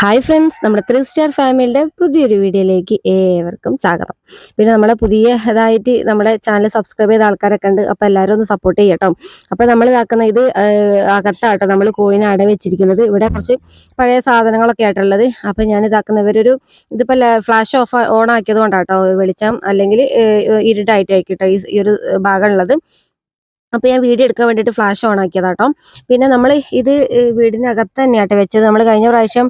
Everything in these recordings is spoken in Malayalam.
ഹായ് ഫ്രണ്ട്സ്, നമ്മുടെ 3 സ്റ്റാർ ഫാമിലിയുടെ പുതിയൊരു വീഡിയോയിലേക്ക് ഏവർക്കും സ്വാഗതം. പിന്നെ നമ്മുടെ പുതിയതായിട്ട് നമ്മുടെ ചാനൽ സബ്സ്ക്രൈബ് ചെയ്ത ആൾക്കാരൊക്കെ ഉണ്ട്. അപ്പോൾ എല്ലാവരും ഒന്ന് സപ്പോർട്ട് ചെയ്യട്ടോ. അപ്പോൾ നമ്മൾ ഇതാക്കുന്ന ഇത് അകത്താട്ടോ നമ്മൾ കോയിനെ അട വെച്ചിരിക്കുന്നത്. ഇവിടെ കുറച്ച് പഴയ സാധനങ്ങളൊക്കെ ആയിട്ടുള്ളത്. അപ്പോൾ ഞാൻ ഇതാക്കുന്നവരൊരു ഇതിപ്പോൾ ഫ്ലാഷ് ഓൺ ആക്കിയത് കൊണ്ടാട്ടോ വെളിച്ചം, അല്ലെങ്കിൽ ഇരുട്ടായിട്ടായിരിക്കും ഈ ഒരു ഭാഗമുള്ളത്. അപ്പോൾ ഞാൻ വീഡിയോ എടുക്കാൻ വേണ്ടിയിട്ട് ഫ്ലാഷ് ഓൺ ആക്കിയതാട്ടോ. പിന്നെ നമ്മൾ ഇത് വീടിനകത്ത് തന്നെയാട്ടോ വെച്ചത്. നമ്മൾ കഴിഞ്ഞ പ്രാവശ്യം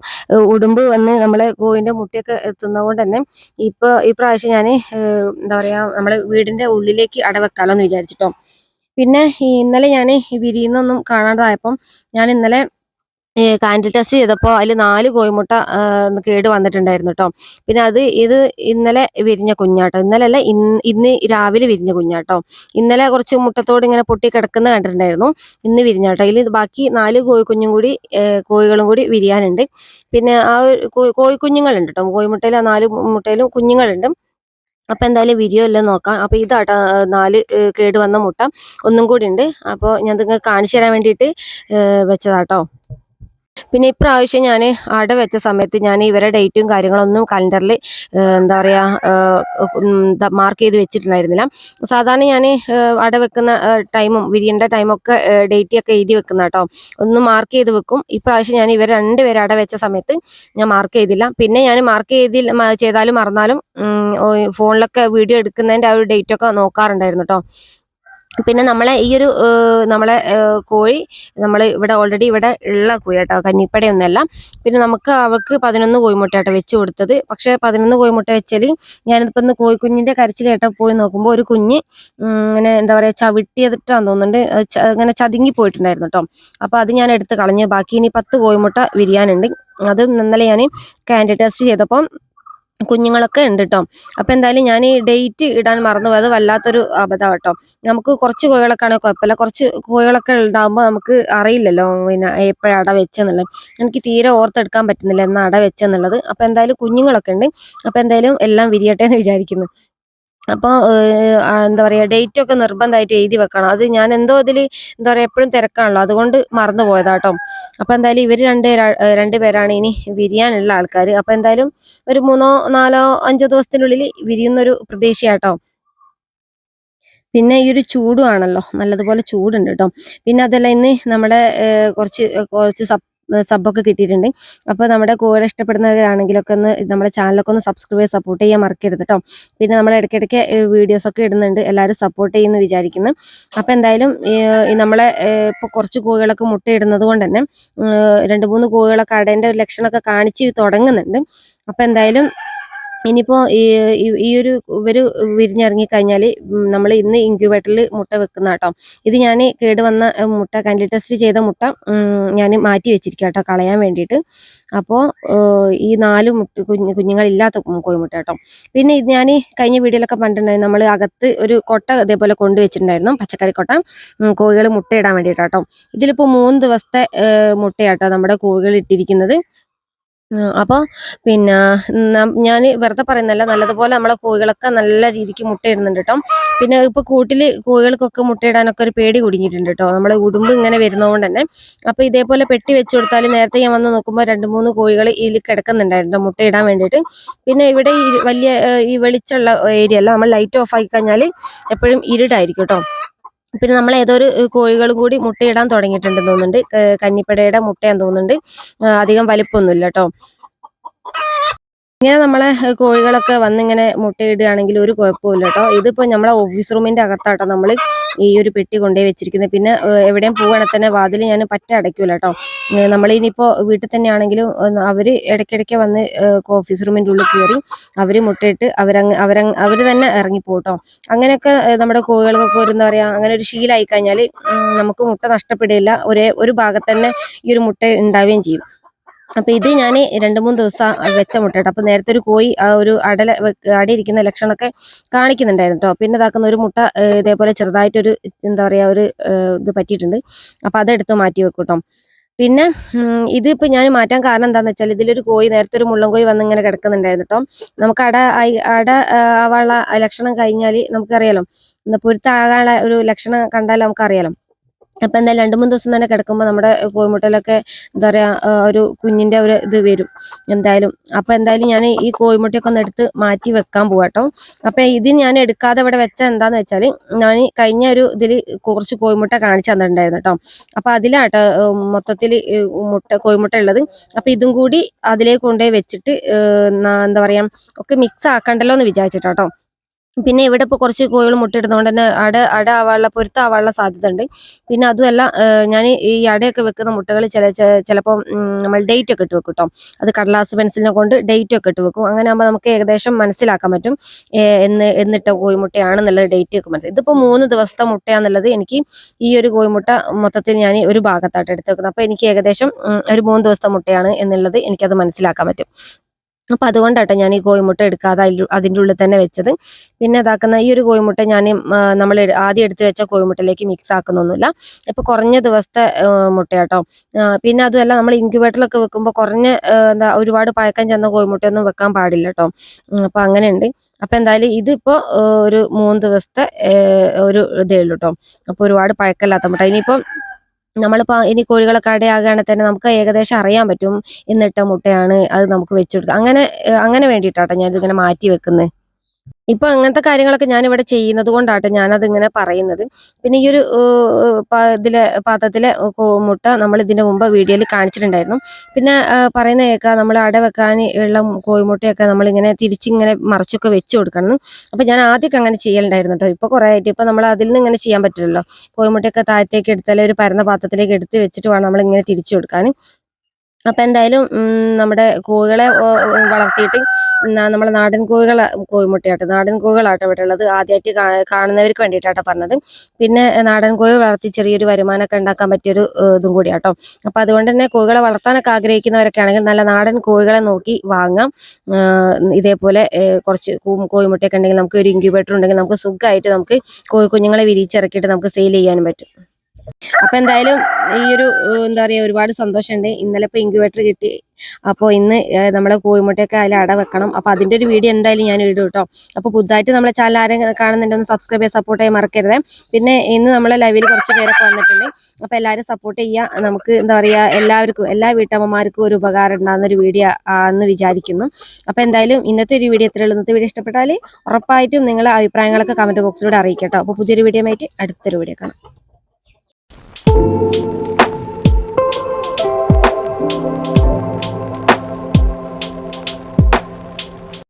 ഉടുമ്പ് വന്ന് നമ്മളെ കോഴിൻ്റെ മുട്ടയൊക്കെ എത്തുന്നത് കൊണ്ട് തന്നെ ഈ പ്രാവശ്യം ഞാൻ എന്താ പറയുക, നമ്മൾ വീടിൻ്റെ ഉള്ളിലേക്ക് അടവെക്കാലോ എന്ന് വിചാരിച്ചിട്ടോ. പിന്നെ ഇന്നലെ ഞാൻ വിരിയുന്നൊന്നും കാണാതായപ്പം ഞാൻ ഇന്നലെ കാൻഡിൽ ടെസ്റ്റ് ചെയ്തപ്പോൾ അതിൽ 4 കോഴിമുട്ട കേട് വന്നിട്ടുണ്ടായിരുന്നു കേട്ടോ. പിന്നെ ഇത് ഇന്നലെ വിരിഞ്ഞ കുഞ്ഞാട്ടോ. ഇന്നലെ അല്ല, ഇന്ന് രാവിലെ വിരിഞ്ഞ കുഞ്ഞാട്ടോ. ഇന്നലെ കുറച്ച് മുട്ടത്തോട് ഇങ്ങനെ പൊട്ടി കിടക്കുന്ന കണ്ടിട്ടുണ്ടായിരുന്നു. ഇന്ന് വിരിഞ്ഞാട്ടോ. ഇതിൽ ബാക്കി 4 കോഴികളും കൂടി വിരിയാനുണ്ട്. പിന്നെ ആ ഒരു കോഴിക്കുഞ്ഞുങ്ങളുണ്ട് കേട്ടോ. കോഴിമുട്ടയിൽ ആ 4 മുട്ടയിലും കുഞ്ഞുങ്ങളുണ്ട്. അപ്പോൾ എന്തായാലും വിരിയോ നോക്കാം. അപ്പോൾ ഇതാട്ടോ 4 കേട് വന്ന മുട്ട. ഒന്നും കൂടി ഉണ്ട്. അപ്പോൾ ഞാൻ നിങ്ങൾക്ക് കാണിച്ചു തരാൻ വേണ്ടിയിട്ട് വെച്ചതാട്ടോ. പിന്നെ ഇപ്രാവശ്യം ഞാൻ അട വെച്ച സമയത്ത് ഞാൻ ഇവരെ ഡേറ്റും കാര്യങ്ങളൊന്നും കലണ്ടറിൽ എന്താ പറയുക മാർക്ക് ചെയ്ത് വെച്ചിട്ടുണ്ടായിരുന്നില്ല. സാധാരണ ഞാൻ അട വെക്കുന്ന ടൈമും വിരിയേണ്ട ടൈമൊക്കെ ഡേറ്റൊക്കെ എഴുതി വെക്കുന്ന കേട്ടോ. ഒന്ന് മാർക്ക് ചെയ്ത് വെക്കും. ഇപ്രാവശ്യം ഞാൻ ഇവർ 2 പേര് അട വെച്ച സമയത്ത് ഞാൻ മാർക്ക് ചെയ്തില്ല. പിന്നെ ഞാൻ മാർക്ക് ചെയ്താലും മറന്നാലും ഫോണിലൊക്കെ വീഡിയോ എടുക്കുന്നതിൻ്റെ ആ ഒരു ഡേറ്റൊക്കെ നോക്കാറുണ്ടായിരുന്നു കേട്ടോ. പിന്നെ നമ്മളെ ഈ ഒരു നമ്മളെ കോഴി നമ്മൾ ഇവിടെ ഓൾറെഡി ഇവിടെ ഉള്ള കോഴി കേട്ടോ, കന്നിപ്പടയൊന്നുമല്ല. പിന്നെ അവൾക്ക് 11 കോഴിമുട്ടയാട്ടോ വെച്ച് കൊടുത്തത്. പക്ഷേ 11 കോഴിമുട്ട വെച്ചാൽ ഞാനിപ്പോൾ ഇന്ന് കോഴിക്കുഞ്ഞിൻ്റെ കരച്ചിൽ കേട്ടോ പോയി നോക്കുമ്പോൾ ഒരു കുഞ്ഞ് ഇങ്ങനെ എന്താ പറയുക ചവിട്ടിയതിട്ടാന്ന് തോന്നുന്നുണ്ട്, അങ്ങനെ ചതുങ്ങി പോയിട്ടുണ്ടായിരുന്നു കേട്ടോ. അപ്പോൾ അത് ഞാൻ എടുത്ത് കളഞ്ഞു. ബാക്കി ഇനി 10 കോഴിമുട്ട വിരിയാനുണ്ട്. അത് ഇന്നലെ ഞാൻ കാൻഡിൽ ടെസ്റ്റ് ചെയ്തപ്പം കുഞ്ഞുങ്ങളൊക്കെ ഉണ്ട് കേട്ടോ. അപ്പോൾ എന്തായാലും ഞാൻ ഈ ഡേറ്റ് ഇടാൻ മറന്നുപോയി. അത് വല്ലാത്തൊരു അബദ്ധം കേട്ടോ. നമുക്ക് കുറച്ച് കോഴികളൊക്കെ ആണെങ്കിൽ കുഴപ്പമില്ല. കുറച്ച് കോഴികളൊക്കെ ഉണ്ടാകുമ്പോൾ നമുക്ക് അറിയില്ലല്ലോ പിന്നെ എപ്പോഴാണ് അട വെച്ചെന്നുള്ളത്. എനിക്ക് തീരെ ഓർത്തെടുക്കാൻ പറ്റുന്നില്ല എന്നാ അട വെച്ചെന്നുള്ളത്. അപ്പോൾ എന്തായാലും കുഞ്ഞുങ്ങളൊക്കെ ഉണ്ട്. അപ്പോൾ എന്തായാലും എല്ലാം വിരിയട്ടെ എന്ന് വിചാരിക്കുന്നു. അപ്പോൾ എന്താ പറയുക, ഡേറ്റ് ഒക്കെ നിർബന്ധമായിട്ട് എഴുതി വെക്കണം. അത് ഞാൻ എന്തോ ഇതിൽ എന്താ പറയുക എപ്പോഴും തിരക്കാണല്ലോ, അതുകൊണ്ട് മറന്നു പോയതാട്ടോ. അപ്പോൾ എന്തായാലും ഇവർ 2 പേരാണ് ഇനി വിരിയാനുള്ള ആൾക്കാർ. അപ്പോൾ എന്തായാലും ഒരു 3, 4, 5 ദിവസത്തിനുള്ളിൽ വിരിയുന്നൊരു പ്രതീക്ഷയാട്ടോ. പിന്നെ ഈ ഒരു ചൂടുമാണല്ലോ, നല്ലതുപോലെ ചൂടുണ്ട് കേട്ടോ. പിന്നെ അതല്ല, ഇന്ന് നമ്മുടെ കുറച്ച് സബ്ബൊക്കെ കിട്ടിയിട്ടുണ്ട്. അപ്പോൾ നമ്മുടെ കോഴി ഇഷ്ടപ്പെടുന്നവരാണെങ്കിലൊക്കെ ഒന്ന് നമ്മുടെ ചാനലൊക്കെ ഒന്ന് സബ്സ്ക്രൈബ് ചെയ്ത് സപ്പോർട്ട് ചെയ്യാൻ മറക്കരുത് കേട്ടോ. പിന്നെ നമ്മൾ ഇടയ്ക്കിടയ്ക്ക് വീഡിയോസൊക്കെ ഇടുന്നുണ്ട്, എല്ലാവരും സപ്പോർട്ട് ചെയ്യുമെന്ന് വിചാരിക്കുന്നു. അപ്പോൾ എന്തായാലും നമ്മളെ ഇപ്പോൾ കുറച്ച് കോഴികളൊക്കെ മുട്ടയിടുന്നത് കൊണ്ട് തന്നെ 2-3 കോഴികളൊക്കെ അടേൻ്റെ ഒരു ലക്ഷണമൊക്കെ കാണിച്ച് തുടങ്ങുന്നുണ്ട്. അപ്പോൾ എന്തായാലും ഇനിയിപ്പോൾ ഈ ഒരു ഇവർ വിരിഞ്ഞിറങ്ങിക്കഴിഞ്ഞാൽ നമ്മൾ ഇന്ന് ഇൻക്യുബേറ്ററിൽ മുട്ട വെക്കുന്ന കേട്ടോ. ഇത് ഞാൻ കേടുവന്ന മുട്ട, കാൻഡിൽ ടെസ്റ്റ് ചെയ്ത മുട്ട ഞാൻ മാറ്റി വെച്ചിരിക്കുക കേട്ടോ, കളയാൻ വേണ്ടിയിട്ട്. അപ്പോൾ ഈ 4 കുഞ്ഞുങ്ങളില്ലാത്ത കോഴിമുട്ട കേട്ടോ. പിന്നെ ഇത് ഞാൻ കഴിഞ്ഞ വീഡിയോയിലൊക്കെ പറഞ്ഞിട്ടുണ്ടായിരുന്നു, നമ്മൾ അകത്ത് ഒരു കൊട്ട ഇതേപോലെ കൊണ്ടുവച്ചിട്ടുണ്ടായിരുന്നു, പച്ചക്കറി കൊട്ട, കോഴികൾ മുട്ടയിടാൻ വേണ്ടിയിട്ട് കേട്ടോ. ഇതിലിപ്പോൾ 3 ദിവസത്തെ മുട്ടയാട്ടോ നമ്മുടെ കോഴികൾ ഇട്ടിരിക്കുന്നത്. അപ്പോൾ പിന്നെ ഞാൻ വെറുതെ പറയുന്നല്ല, നല്ലതുപോലെ നമ്മളെ കോഴികളൊക്കെ നല്ല രീതിക്ക് മുട്ടയിടുന്നുണ്ട് കേട്ടോ. പിന്നെ ഇപ്പോൾ കൂട്ടിൽ കോഴികൾക്കൊക്കെ മുട്ടയിടാനൊക്കെ ഒരു പേടി കുടുങ്ങിയിട്ടുണ്ട് കേട്ടോ, നമ്മളെ ഉടുമ്പ് ഇങ്ങനെ വരുന്നതുകൊണ്ട് തന്നെ. അപ്പോൾ ഇതേപോലെ പെട്ടി വെച്ച് കൊടുത്താൽ, നേരത്തെ ഞാൻ വന്ന് നോക്കുമ്പോൾ 2-3 കോഴികൾ ഇതിൽ കിടക്കുന്നുണ്ടായിരുന്നു മുട്ടയിടാൻ വേണ്ടിയിട്ട്. പിന്നെ ഇവിടെ ഈ വലിയ ഈ വെളിച്ചമുള്ള ഏരിയ അല്ല, നമ്മൾ ലൈറ്റ് ഓഫ് ആക്കി കഴിഞ്ഞാൽ എപ്പോഴും ഇരുട്ടായിരിക്കും കേട്ടോ. പിന്നെ നമ്മൾ ഏതൊരു കോഴികളും കൂടി മുട്ടയിടാൻ തുടങ്ങിയിട്ടുണ്ടെന്ന് തോന്നുന്നുണ്ട്. കന്നിപ്പടയുടെ മുട്ടയാന്ന് തോന്നുന്നുണ്ട്. അധികം വലിപ്പമൊന്നുമില്ല കേട്ടോ. ഇങ്ങനെ നമ്മളെ കോഴികളൊക്കെ വന്നിങ്ങനെ മുട്ടയിടുകയാണെങ്കിൽ ഒരു കുഴപ്പമില്ല കേട്ടോ. ഇതിപ്പോൾ നമ്മളെ ഓഫീസ് റൂമിൻ്റെ അകത്താട്ടോ നമ്മൾ ഈ ഒരു പെട്ടി കൊണ്ടുപോയി വെച്ചിരിക്കുന്നത്. പിന്നെ എവിടെയും പോവുകയാണെങ്കിൽ തന്നെ വാതിൽ ഞാൻ അടയ്ക്കൂല കേട്ടോ. നമ്മളിനിയിപ്പോൾ വീട്ടിൽ തന്നെയാണെങ്കിലും അവർ ഇടയ്ക്കിടയ്ക്ക് വന്ന് ഓഫീസ് റൂമിൻ്റെ ഉള്ളിൽ കയറി അവർ മുട്ടയിട്ട് അവർ തന്നെ ഇറങ്ങിപ്പോകും കേട്ടോ. അങ്ങനെയൊക്കെ നമ്മുടെ കോഴികൾക്കൊക്കെ എന്താ പറയുക, അങ്ങനെ ഒരു ശീലമായി കഴിഞ്ഞാൽ നമുക്ക് മുട്ട നഷ്ടപ്പെടുകയില്ല. ഒരു ഭാഗത്ത് തന്നെ ഈ ഒരു മുട്ട ഉണ്ടാവുകയും ചെയ്യും. അപ്പോൾ ഇത് ഞാൻ 2-3 ദിവസം വെച്ച മുട്ട കേട്ടോ. അപ്പോൾ നേരത്തെ ഒരു കോഴി ആ ഒരു അടയിരിക്കുന്ന ലക്ഷണമൊക്കെ കാണിക്കുന്നുണ്ടായിരുന്നു കേട്ടോ. പിന്നെ ഇതാക്കുന്ന ഒരു മുട്ട ഇതേപോലെ ചെറുതായിട്ടൊരു എന്താ പറയുക ഒരു ഇത് പറ്റിയിട്ടുണ്ട്. അപ്പോൾ അതെടുത്ത് മാറ്റി വെക്കും കേട്ടോ. പിന്നെ ഇതിപ്പോൾ ഞാൻ മാറ്റാൻ കാരണം എന്താണെന്ന് വെച്ചാൽ, ഇതിലൊരു കോഴി നേരത്തെ ഒരു മുള്ളൻ കോഴി വന്ന് ഇങ്ങനെ കിടക്കുന്നുണ്ടായിരുന്നു കേട്ടോ. നമുക്ക് അട ആവാനുള്ള ലക്ഷണം കഴിഞ്ഞാൽ നമുക്കറിയാലോ, പൊരുത്താകാനുള്ള ഒരു ലക്ഷണം കണ്ടാൽ നമുക്കറിയാലോ. അപ്പം എന്തായാലും 2-3 ദിവസം തന്നെ കിടക്കുമ്പോൾ നമ്മുടെ കോഴിമുട്ടയിലൊക്കെ എന്താ പറയുക ഒരു കുഞ്ഞിൻ്റെ ഒരു ഇത് വരും എന്തായാലും. അപ്പം എന്തായാലും ഞാൻ ഈ കോഴിമുട്ടയൊക്കെ ഒന്ന് എടുത്ത് മാറ്റി വെക്കാൻ പോവാട്ടോ. അപ്പം ഇത് ഞാൻ എടുക്കാതെ ഇവിടെ വെച്ച എന്താന്ന് വെച്ചാൽ ഞാൻ കഴിഞ്ഞ ഒരു ഇതിൽ കുറച്ച് കോഴിമുട്ട കാണിച്ചു തന്നിട്ടുണ്ടായിരുന്നു കേട്ടോ. അപ്പം അതിലാട്ടോ മൊത്തത്തിൽ കോഴിമുട്ട ഉള്ളത്. അപ്പം ഇതും കൂടി അതിലേക്ക് കൊണ്ടുപോയി വെച്ചിട്ട് എന്താ പറയുക ഒക്കെ മിക്സ് ആക്കണ്ടല്ലോ എന്ന് വിചാരിച്ചിട്ടോ. പിന്നെ ഇവിടെ ഇപ്പോൾ കുറച്ച് കോഴികൾ മുട്ടയിടുന്നതുകൊണ്ട് തന്നെ അട ആവാനുള്ള പൊരുത്താവാനുള്ള സാധ്യത ഉണ്ട്. പിന്നെ അതുമല്ല ഞാൻ ഈ അടയൊക്കെ വെക്കുന്ന മുട്ടകൾ ചിലപ്പോൾ നമ്മൾ ഡേറ്റ് ഒക്കെ ഇട്ട് വെക്കും കേട്ടോ. അത് കടലാസ് പെൻസിലിനെ കൊണ്ട് ഡേറ്റ് ഒക്കെ ഇട്ട് വെക്കും. അങ്ങനെ ആകുമ്പോൾ നമുക്ക് ഏകദേശം മനസ്സിലാക്കാൻ പറ്റും എന്നിട്ട കോഴിമുട്ടയാണെന്നുള്ളത് ഡേറ്റ് ഒക്കെ മനസ്സിലാക്കും. ഇതിപ്പോൾ 3 ദിവസത്തെ മുട്ടയാണെന്നുള്ളത് എനിക്ക് ഈ ഒരു കോഴിമുട്ട മൊത്തത്തിൽ ഞാൻ ഒരു ഭാഗത്തായിട്ട് എടുത്ത് വെക്കുന്നത്. അപ്പോൾ എനിക്ക് ഏകദേശം ഒരു 3 ദിവസത്തെ മുട്ടയാണ് എന്നുള്ളത് എനിക്കത് മനസ്സിലാക്കാൻ പറ്റും. അപ്പം അതുകൊണ്ടാട്ടോ ഞാൻ ഈ കോഴിമുട്ട എടുക്കാതെ അതിൻ്റെ ഉള്ളിൽ തന്നെ വെച്ചത്. പിന്നെ ഇതാക്കുന്ന ഈ ഒരു കോഴിമുട്ട ഞാൻ നമ്മൾ ആദ്യം എടുത്ത് വെച്ച കോഴിമുട്ടയിലേക്ക് മിക്സ് ആക്കുന്നൊന്നുമില്ല. ഇപ്പോൾ കുറഞ്ഞ ദിവസത്തെ മുട്ടയാട്ടോ. പിന്നെ അതുമല്ല നമ്മൾ ഇൻക്യുബേറ്ററിലൊക്കെ വെക്കുമ്പോൾ കുറഞ്ഞ ഒരുപാട് പഴക്കം ചെന്ന കോഴിമുട്ടയൊന്നും വെക്കാൻ പാടില്ല കേട്ടോ. അപ്പം അങ്ങനെയുണ്ട്. അപ്പം എന്തായാലും ഇതിപ്പോൾ ഒരു 3 ദിവസത്തെ ഒരു ഇതേ ഉള്ളൂ കേട്ടോ. അപ്പോൾ ഒരുപാട് പഴക്കമില്ലാത്ത മുട്ട. ഇനിയിപ്പം നമ്മളിപ്പോൾ ഇനി കോഴികളൊക്കെ അടയാകുകയാണെങ്കിൽ തന്നെ നമുക്ക് ഏകദേശം അറിയാൻ പറ്റും എന്നിട്ട മുട്ടയാണ് അത് നമുക്ക് വെച്ചു കൊടുക്കാം. അങ്ങനെ വേണ്ടിയിട്ടാട്ടോ ഞാനിതിങ്ങനെ മാറ്റി വെക്കുന്നത്. ഇപ്പൊ അങ്ങനത്തെ കാര്യങ്ങളൊക്കെ ഞാനിവിടെ ചെയ്യുന്നത് കൊണ്ടാട്ടെ ഞാനതിങ്ങനെ പറയുന്നത്. പിന്നെ ഈ ഒരു പാത്രത്തിലെ മുട്ട നമ്മൾ ഇതിന്റെ മുമ്പ് വീഡിയോയിൽ കാണിച്ചിട്ടുണ്ടായിരുന്നു. പിന്നെ പറയുന്ന കേൾക്കാം നമ്മൾ അട വെക്കാൻ ഉള്ള കോഴിമുട്ടയൊക്കെ നമ്മളിങ്ങനെ തിരിച്ചിങ്ങനെ മറിച്ചൊക്കെ വെച്ച് കൊടുക്കണം. അപ്പം ഞാൻ ആദ്യമൊക്കെ അങ്ങനെ ചെയ്യലുണ്ടായിരുന്നു കേട്ടോ. ഇപ്പോൾ കുറേ ആയിട്ട് ഇപ്പം നമ്മൾ അതിൽ നിന്ന് ഇങ്ങനെ ചെയ്യാൻ പറ്റില്ലല്ലോ. കോഴിമുട്ടയൊക്കെ താഴത്തേക്ക് എടുത്താൽ ഒരു പരന്ന പാത്രത്തിലേക്ക് എടുത്ത് വെച്ചിട്ട് വേണം നമ്മളിങ്ങനെ തിരിച്ചു കൊടുക്കാൻ. അപ്പം എന്തായാലും നമ്മുടെ കോഴികളെ വളർത്തിയിട്ട് നമ്മളെ നാടൻ കോഴിമുട്ടയാട്ടോ. നാടൻ കോഴികളാട്ടോ ഇവിടെ ഉള്ളത്. ആദ്യമായിട്ട് കാണുന്നവർക്ക് വേണ്ടിയിട്ടാട്ടോ പറഞ്ഞത്. പിന്നെ നാടൻ കോഴി വളർത്തി ചെറിയൊരു വരുമാനമൊക്കെ ഉണ്ടാക്കാൻ പറ്റിയൊരു ഇതും കൂടിയാട്ടോ. അപ്പം അതുകൊണ്ട് തന്നെ കോഴികളെ വളർത്താനൊക്കെ ആഗ്രഹിക്കുന്നവരൊക്കെ ആണെങ്കിൽ നല്ല നാടൻ കോഴികളെ നോക്കി വാങ്ങാം. ഇതേപോലെ കുറച്ച് കോഴിമുട്ടയൊക്കെ ഉണ്ടെങ്കിൽ നമുക്ക് ഒരു ഇൻക്യുബേറ്റർ ഉണ്ടെങ്കിൽ നമുക്ക് സുഖമായിട്ട് നമുക്ക് കോഴിക്കുഞ്ഞുങ്ങളെ വിരിച്ചിറക്കിയിട്ട് നമുക്ക് സെയിൽ ചെയ്യാനും പറ്റും. അപ്പൊ എന്തായാലും ഈ ഒരു എന്താ പറയാ ഒരുപാട് സന്തോഷമുണ്ട്. ഇന്നലെ ഇപ്പൊ ഇൻക്യുബേറ്റർ കിട്ടി. അപ്പോൾ ഇന്ന് നമ്മുടെ കോഴിമുട്ടയൊക്കെ അതിൽ അട വെക്കണം. അപ്പൊ അതിന്റെ ഒരു വീഡിയോ എന്തായാലും ഞാൻ ഇടും കേട്ടോ. അപ്പൊ പുതുതായിട്ട് നമ്മളെ ചാനൽ ആരെങ്കിലും കാണുന്നുണ്ടെന്ന് സബ്സ്ക്രൈബ് ചെയ്യാൻ സപ്പോർട്ട് ചെയ്യാൻ മറക്കരുത്. പിന്നെ ഇന്ന് നമ്മളെ ലൈവിൽ കുറച്ച് പേരൊക്കെ വന്നിട്ടുണ്ട്. അപ്പൊ എല്ലാവരും സപ്പോർട്ട് ചെയ്യുക. നമുക്ക് എന്താ പറയാ എല്ലാവർക്കും എല്ലാ വീട്ടമ്മമാർക്കും ഒരു ഉപകാരം ഉണ്ടാകുന്ന ഒരു വീഡിയോ എന്ന് വിചാരിക്കുന്നു. അപ്പൊ എന്തായാലും ഇന്നത്തെ ഒരു വീഡിയോ എത്രയുള്ളൂ. ഇന്നത്തെ വീഡിയോ ഇഷ്ടപ്പെട്ടാൽ ഉറപ്പായിട്ടും നിങ്ങളുടെ അഭിപ്രായങ്ങളൊക്കെ കമന്റ് ബോക്സിലൂടെ അറിയിക്കട്ടോ. അപ്പൊ പുതിയൊരു വീഡിയോ ആയിട്ട് അടുത്തൊരു വീഡിയോ കാണാം.